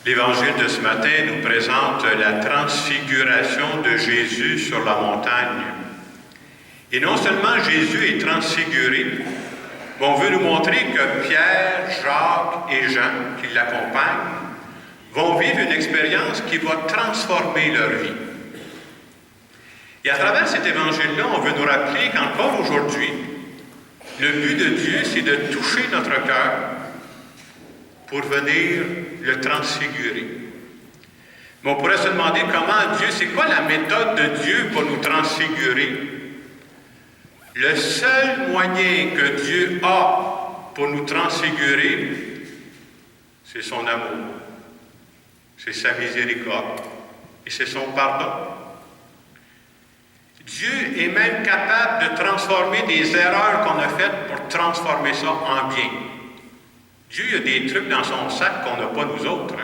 L'Évangile de ce matin nous présente la transfiguration de Jésus sur la montagne. Et non seulement Jésus est transfiguré, mais on veut nous montrer que Pierre, Jacques et Jean, qui l'accompagnent, vont vivre une expérience qui va transformer leur vie. Et à travers cet évangile-là, on veut nous rappeler qu'encore aujourd'hui, le but de Dieu, c'est de toucher notre cœur pour venir le transfigurer. Mais on pourrait se demander comment Dieu, c'est quoi la méthode de Dieu pour nous transfigurer? Le seul moyen que Dieu a pour nous transfigurer, c'est son amour, c'est sa miséricorde et c'est son pardon. Dieu est même capable de transformer des erreurs qu'on a faites pour transformer ça en bien. Dieu a des trucs dans son sac qu'on n'a pas nous autres.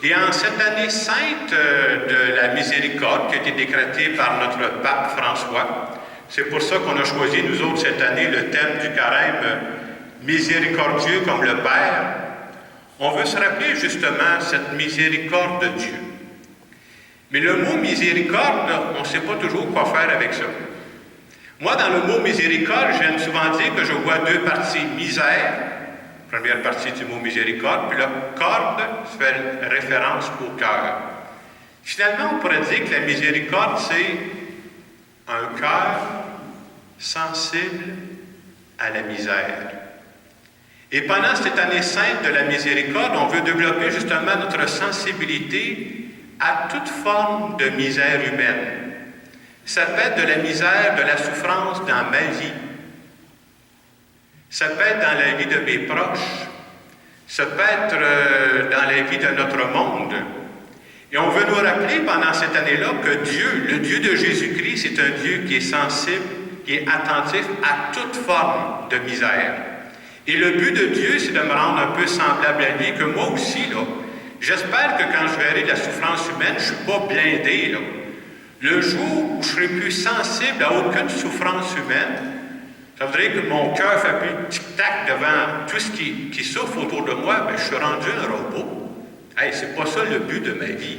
Et en cette année sainte de la miséricorde qui a été décrétée par notre pape François, c'est pour ça qu'on a choisi, nous autres, cette année, le thème du carême « Miséricordieux comme le Père ». On veut se rappeler justement cette miséricorde de Dieu. Mais le mot « miséricorde », on ne sait pas toujours quoi faire avec ça. Moi, dans le mot « miséricorde », j'aime souvent dire que je vois deux parties. Misère, première partie du mot « miséricorde », puis la corde fait référence au cœur. Finalement, on pourrait dire que la miséricorde, c'est un cœur sensible à la misère. Et pendant cette année sainte de la miséricorde, on veut développer justement notre sensibilité à toute forme de misère humaine. Ça peut être de la misère, de la souffrance dans ma vie. Ça peut être dans la vie de mes proches. Ça peut être dans la vie de notre monde. Et on veut nous rappeler pendant cette année-là que Dieu, le Dieu de Jésus-Christ, c'est un Dieu qui est sensible, qui est attentif à toute forme de misère. Et le but de Dieu, c'est de me rendre un peu semblable à lui, que moi aussi, là, j'espère que quand je verrai la souffrance humaine, je ne suis pas blindé, là. Le jour où je serai plus sensible à aucune souffrance humaine, ça voudrait que mon cœur fait plus tic-tac devant tout ce qui souffre autour de moi, bien, je suis rendu un robot. Hey, c'est pas ça le but de ma vie.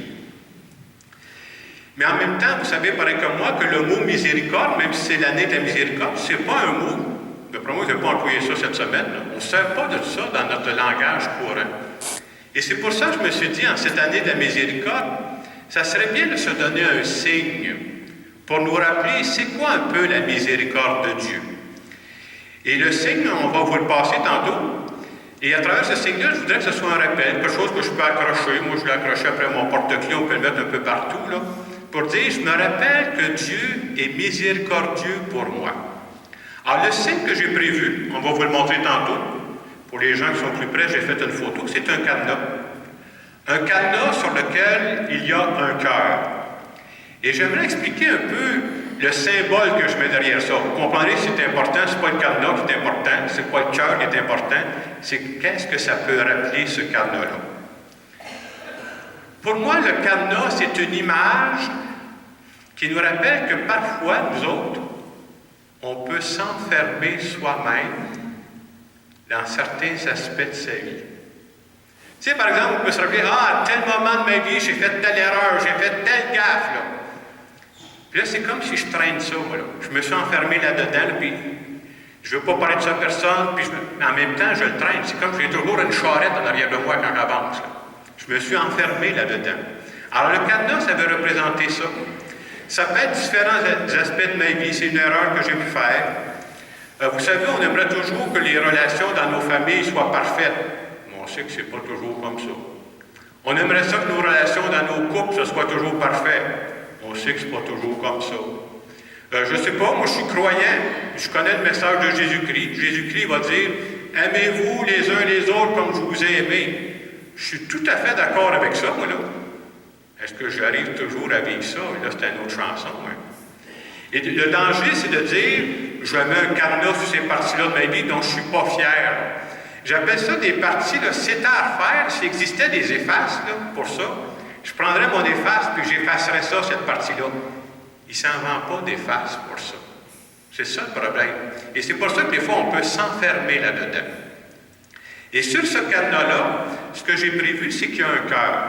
Mais en même temps, vous savez, pareil comme moi, que le mot miséricorde, même si c'est l'année de la miséricorde, c'est pas un mot. D'après moi, je n'ai pas employé ça cette semaine. Là. On ne sert pas de ça dans notre langage courant. Et c'est pour ça que je me suis dit, en cette année de la miséricorde, ça serait bien de se donner un signe pour nous rappeler c'est quoi un peu la miséricorde de Dieu. Et le signe, on va vous le passer tantôt. Et à travers ce signe-là, je voudrais que ce soit un rappel, quelque chose que je peux accrocher. Moi, je l'ai accroché après mon porte-clés, on peut le mettre un peu partout, là, pour dire, je me rappelle que Dieu est miséricordieux pour moi. Alors, le signe que j'ai prévu, on va vous le montrer tantôt. Pour les gens qui sont plus près, j'ai fait une photo, c'est un cadenas. Un cadenas sur lequel il y a un cœur. Et j'aimerais expliquer un peu le symbole que je mets derrière ça. Vous comprendrez, c'est important, c'est pas le cadenas qui est important, c'est pas le cœur qui est important, c'est qu'est-ce que ça peut rappeler, ce cadenas-là. Pour moi, le cadenas, c'est une image qui nous rappelle que parfois, nous autres, on peut s'enfermer soi-même dans certains aspects de sa vie. Tu sais, par exemple, on peut se rappeler, à tel moment de ma vie, j'ai fait telle erreur, j'ai fait telle gaffe, là. Puis là, c'est comme si je traîne ça, moi, là. Je me suis enfermé là-dedans, là, puis je ne veux pas parler de ça à personne, puis en même temps, je le traîne. C'est comme si j'ai toujours une charrette en arrière de moi quand j'avance, là. Je me suis enfermé là-dedans. Alors, le cadenas, ça veut représenter ça. Ça peut être différents aspects de ma vie. C'est une erreur que j'ai pu faire. Vous savez, on aimerait toujours que les relations dans nos familles soient parfaites. Mais on sait que ce n'est pas toujours comme ça. On aimerait ça que nos relations dans nos couples, ce soit toujours parfait. On sait que ce n'est pas toujours comme ça. Je ne sais pas, moi je suis croyant, je connais le message de Jésus-Christ. Jésus-Christ va dire, aimez-vous les uns les autres comme je vous ai aimé. Je suis tout à fait d'accord avec ça, moi, là. Est-ce que j'arrive toujours à vivre ça? Et là, c'est une autre chanson. Hein? Et le danger, c'est de dire, je mets un cadenas sur ces parties-là de ma vie dont je ne suis pas fier. J'appelle ça des parties, là, c'est à refaire. S'il existait des effaces là, pour ça, je prendrais mon efface puis j'effacerais ça, cette partie-là. Il ne s'en vend pas d'efface pour ça. C'est ça le problème. Et c'est pour ça que des fois, on peut s'enfermer là-dedans. Et sur ce cadenas-là, ce que j'ai prévu, c'est qu'il y a un cœur.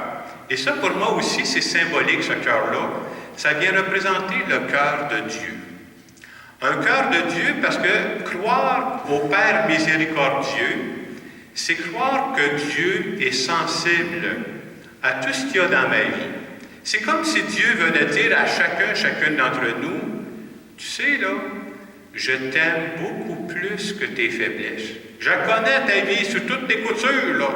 Et ça, pour moi aussi, c'est symbolique, ce cœur-là. Ça vient représenter le cœur de Dieu. Un cœur de Dieu, parce que croire au Père miséricordieux, c'est croire que Dieu est sensible à tout ce qu'il y a dans ma vie. C'est comme si Dieu venait dire à chacune d'entre nous, tu sais, là, je t'aime beaucoup plus que tes faiblesses. Je connais ta vie sur toutes tes coutures, là,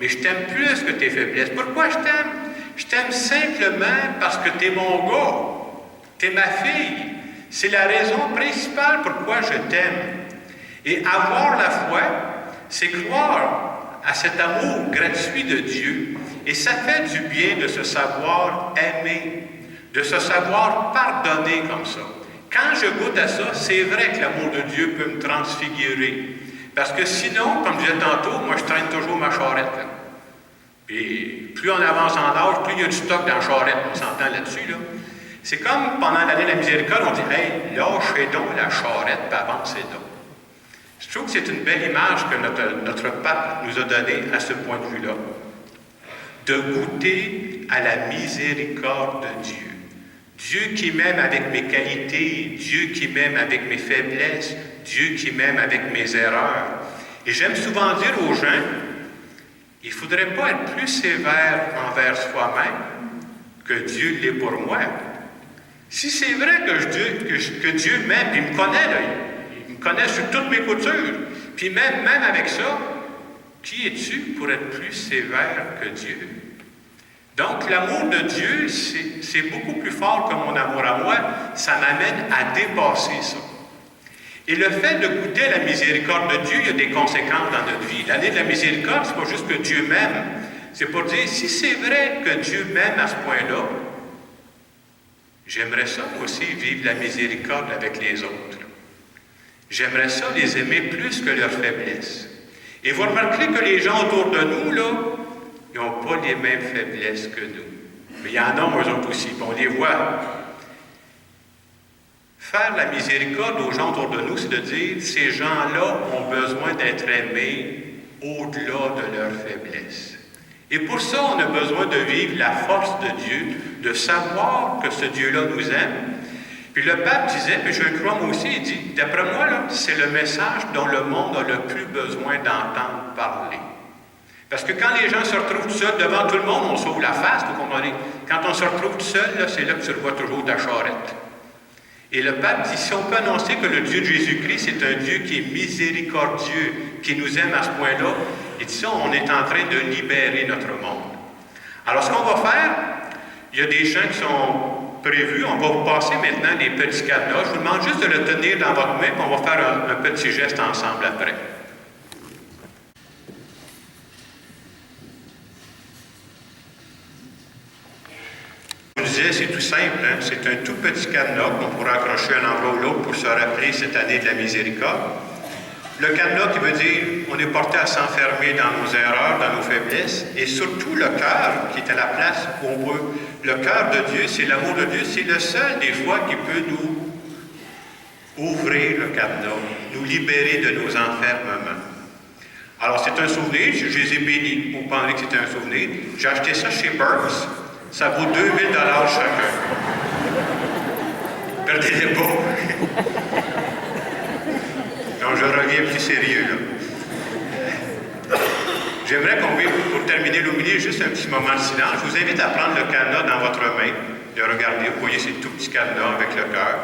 mais je t'aime plus que tes faiblesses. Pourquoi je t'aime? Je t'aime simplement parce que tu es mon gars, tu es ma fille. C'est la raison principale pourquoi je t'aime. Et avoir la foi, c'est croire à cet amour gratuit de Dieu. Et ça fait du bien de se savoir aimer, de se savoir pardonner comme ça. Quand je goûte à ça, c'est vrai que l'amour de Dieu peut me transfigurer. Parce que sinon, comme je disais tantôt, moi je traîne toujours ma charrette. Là. Et plus on avance en âge, plus il y a du stock dans la charrette. On s'entend là-dessus. Là. C'est comme pendant l'année de la miséricorde, on dit « Hey, lâchez donc la charrette, puis avancez donc. » Je trouve que c'est une belle image que notre pape nous a donnée à ce point de vue-là. De goûter à la miséricorde de Dieu. Dieu qui m'aime avec mes qualités, Dieu qui m'aime avec mes faiblesses, Dieu qui m'aime avec mes erreurs. Et j'aime souvent dire aux gens, il ne faudrait pas être plus sévère envers soi-même que Dieu l'est pour moi. Si c'est vrai que Dieu m'aime, puis il me connaît, là, il me connaît sur toutes mes coutures, puis même avec ça, qui es-tu pour être plus sévère que Dieu? Donc, l'amour de Dieu, c'est beaucoup plus fort que mon amour à moi. Ça m'amène à dépasser ça. Et le fait de goûter à la miséricorde de Dieu, il y a des conséquences dans notre vie. L'année de la miséricorde, c'est pas juste que Dieu m'aime. C'est pour dire, si c'est vrai que Dieu m'aime à ce point-là, j'aimerais ça aussi vivre la miséricorde avec les autres. J'aimerais ça les aimer plus que leurs faiblesses. Et vous remarquerez que les gens autour de nous, là, ils n'ont pas les mêmes faiblesses que nous. Mais il y en a, eux autres aussi, puis on les voit. Faire la miséricorde aux gens autour de nous, c'est de dire, ces gens-là ont besoin d'être aimés au-delà de leurs faiblesses. Et pour ça, on a besoin de vivre la force de Dieu, de savoir que ce Dieu-là nous aime. Puis le pape disait, puis je le crois moi aussi, il dit, d'après moi, là, c'est le message dont le monde a le plus besoin d'entendre parler. Parce que quand les gens se retrouvent tout seuls devant tout le monde, on sauve la face, vous comprenez? Quand on se retrouve tout seul, là, c'est là que tu le vois toujours ta charrette. Et le pape dit, si on peut annoncer que le Dieu de Jésus-Christ, c'est un Dieu qui est miséricordieux, qui nous aime à ce point-là, il dit ça, on est en train de libérer notre monde. Alors, ce qu'on va faire, il y a des chants qui sont prévus. On va vous passer maintenant les petits cadenas. Je vous demande juste de le tenir dans votre main, puis on va faire un petit geste ensemble après. C'est tout simple, hein? C'est un tout petit cadenas qu'on pourra accrocher à un endroit ou l'autre pour se rappeler cette année de la miséricorde. Le cadenas qui veut dire on est porté à s'enfermer dans nos erreurs, dans nos faiblesses, et surtout le cœur qui est à la place où on peut. Le cœur de Dieu, c'est l'amour de Dieu, c'est le seul des fois qui peut nous ouvrir le cadenas, nous libérer de nos enfermements. Alors c'est un souvenir, je les ai bénis, vous pensez que c'était un souvenir. J'ai acheté ça chez Burks. Ça vaut 2 000 $ chacun. Perdez-les pas. Donc, je reviens plus sérieux, là. J'aimerais qu'on vive, pour terminer l'homilie, juste un petit moment de silence. Je vous invite à prendre le cadenas dans votre main, de regarder. Vous voyez, c'est tout petit cadenas avec le cœur.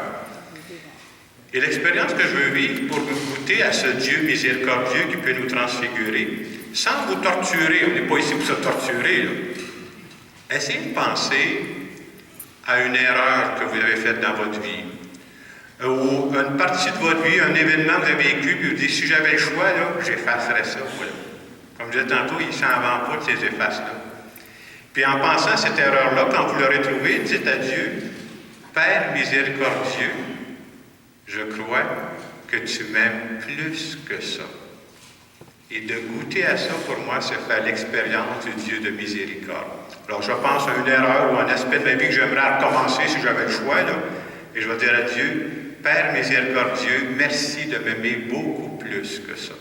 Et l'expérience que je veux vivre pour goûter à ce Dieu miséricordieux qui peut nous transfigurer, sans vous torturer. On n'est pas ici pour se torturer, là. Essayez de penser à une erreur que vous avez faite dans votre vie, ou une partie de votre vie, un événement que vous avez vécu, puis vous dites, si j'avais le choix, là, j'effacerais ça. Voilà. Comme je disais tantôt, il ne s'en vend pas de ces effaces-là. Puis en pensant à cette erreur-là, quand vous l'aurez trouvée, dites à Dieu, Père miséricordieux, je crois que tu m'aimes plus que ça. Et de goûter à ça, pour moi, c'est faire l'expérience du Dieu de miséricorde. Alors, je pense à une erreur ou un aspect de ma vie que j'aimerais recommencer si j'avais le choix, là. Et je vais dire à Dieu, Père miséricordieux, merci de m'aimer beaucoup plus que ça.